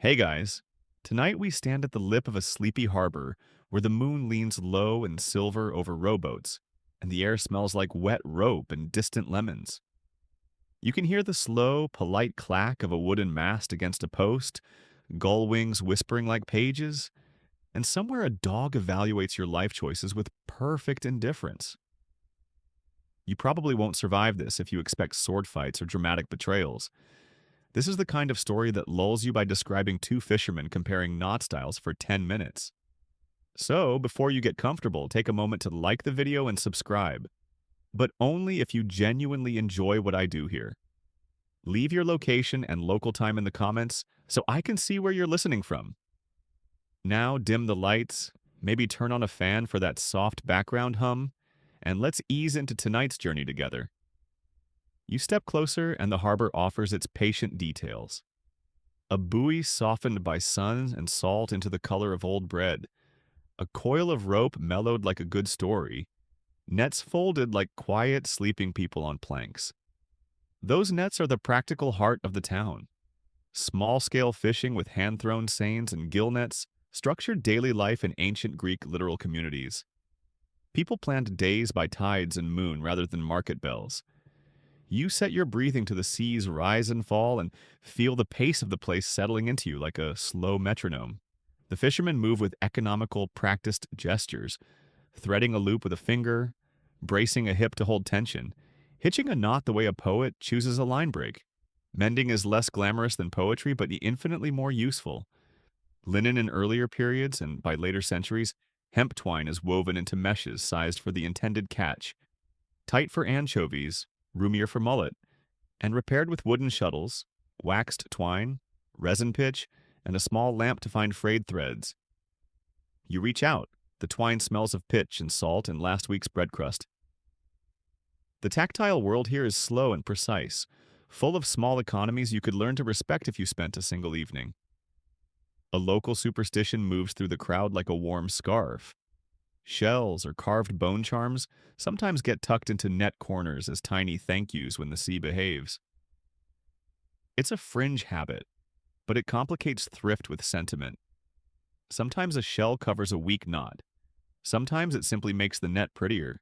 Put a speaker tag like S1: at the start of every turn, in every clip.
S1: Hey guys, tonight we stand at the lip of a sleepy harbor where the moon leans low and silver over rowboats, and the air smells like wet rope and distant lemons. You can hear the slow, polite clack of a wooden mast against a post, gull wings whispering like pages, and somewhere a dog evaluates your life choices with perfect indifference. You probably won't survive this if you expect sword fights or dramatic betrayals. This is the kind of story that lulls you by describing two fishermen comparing knot styles for 10 minutes. So, before you get comfortable, take a moment to like the video and subscribe, but only if you genuinely enjoy what I do here. Leave your location and local time in the comments so I can see where you're listening from. Now, dim the lights, maybe turn on a fan for that soft background hum, and let's ease into tonight's journey together. You step closer, and the harbor offers its patient details. A buoy softened by sun and salt into the color of old bread, a coil of rope mellowed like a good story, nets folded like quiet, sleeping people on planks. Those nets are the practical heart of the town. Small-scale fishing with hand-thrown seines and gill nets structured daily life in ancient Greek literal communities. People planned days by tides and moon rather than market bells. You set your breathing to the sea's rise and fall and feel the pace of the place settling into you like a slow metronome. The fishermen move with economical, practiced gestures, threading a loop with a finger, bracing a hip to hold tension, hitching a knot the way a poet chooses a line break. Mending is less glamorous than poetry, but infinitely more useful. Linen in earlier periods, and by later centuries, hemp twine is woven into meshes sized for the intended catch. Tight for anchovies, roomier for mullet, and repaired with wooden shuttles, waxed twine, resin pitch, and a small lamp to find frayed threads. You reach out. The twine smells of pitch and salt and last week's bread crust. The tactile world here is slow and precise, full of small economies you could learn to respect if you spent a single evening. A local superstition moves through the crowd like a warm scarf. Shells or carved bone charms sometimes get tucked into net corners as tiny thank yous when the sea behaves. It's a fringe habit, but it complicates thrift with sentiment. Sometimes a shell covers a weak knot. Sometimes it simply makes the net prettier.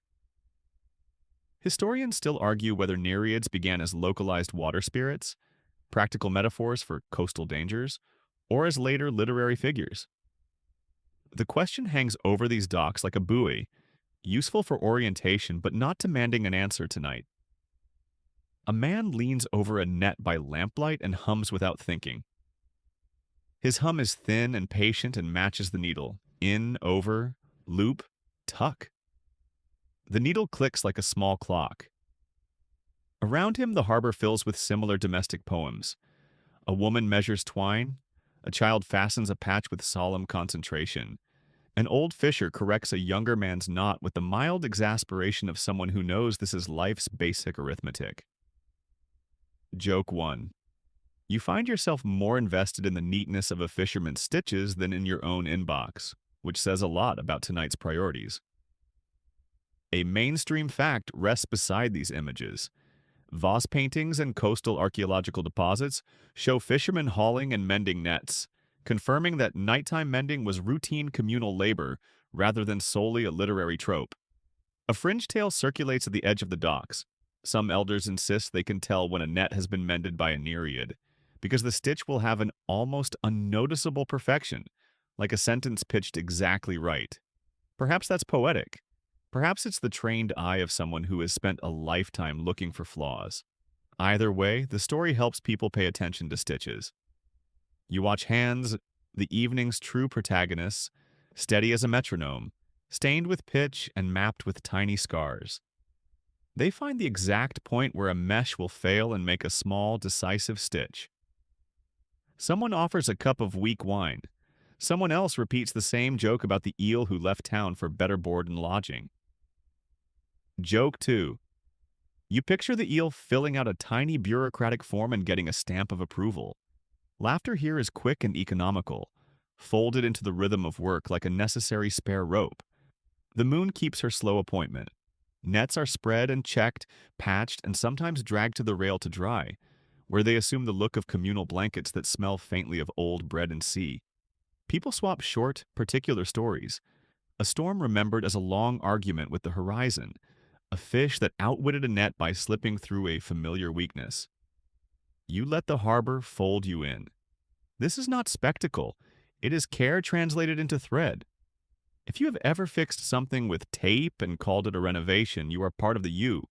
S1: Historians still argue whether Nereids began as localized water spirits, practical metaphors for coastal dangers, or as later literary figures. The question hangs over these docks like a buoy, useful for orientation but not demanding an answer tonight. A man leans over a net by lamplight and hums without thinking. His hum is thin and patient and matches the needle. In, over, loop, tuck. The needle clicks like a small clock. Around him, the harbor fills with similar domestic poems. A woman measures twine. A child fastens a patch with solemn concentration. An old fisher corrects a younger man's knot with the mild exasperation of someone who knows this is life's basic arithmetic. Joke 1. You find yourself more invested in the neatness of a fisherman's stitches than in your own inbox, which says a lot about tonight's priorities. A mainstream fact rests beside these images. Vase paintings and coastal archaeological deposits show fishermen hauling and mending nets, confirming that nighttime mending was routine communal labor rather than solely a literary trope. A fringe tale circulates at the edge of the docks. Some elders insist they can tell when a net has been mended by a Nereid, because the stitch will have an almost unnoticeable perfection, like a sentence pitched exactly right. Perhaps that's poetic. Perhaps it's the trained eye of someone who has spent a lifetime looking for flaws. Either way, the story helps people pay attention to stitches. You watch hands, the evening's true protagonists, steady as a metronome, stained with pitch and mapped with tiny scars. They find the exact point where a mesh will fail and make a small, decisive stitch. Someone offers a cup of weak wine. Someone else repeats the same joke about the eel who left town for better board and lodging. Joke 2. You picture the eel filling out a tiny bureaucratic form and getting a stamp of approval. Laughter here is quick and economical, folded into the rhythm of work like a necessary spare rope. The moon keeps her slow appointment. Nets are spread and checked, patched, and sometimes dragged to the rail to dry, where they assume the look of communal blankets that smell faintly of old bread and sea. People swap short, particular stories. A storm remembered as a long argument with the horizon, a fish that outwitted a net by slipping through a familiar weakness. You let the harbor fold you in. This is not spectacle. It is care translated into thread. If you have ever fixed something with tape and called it a renovation, you are part of the you.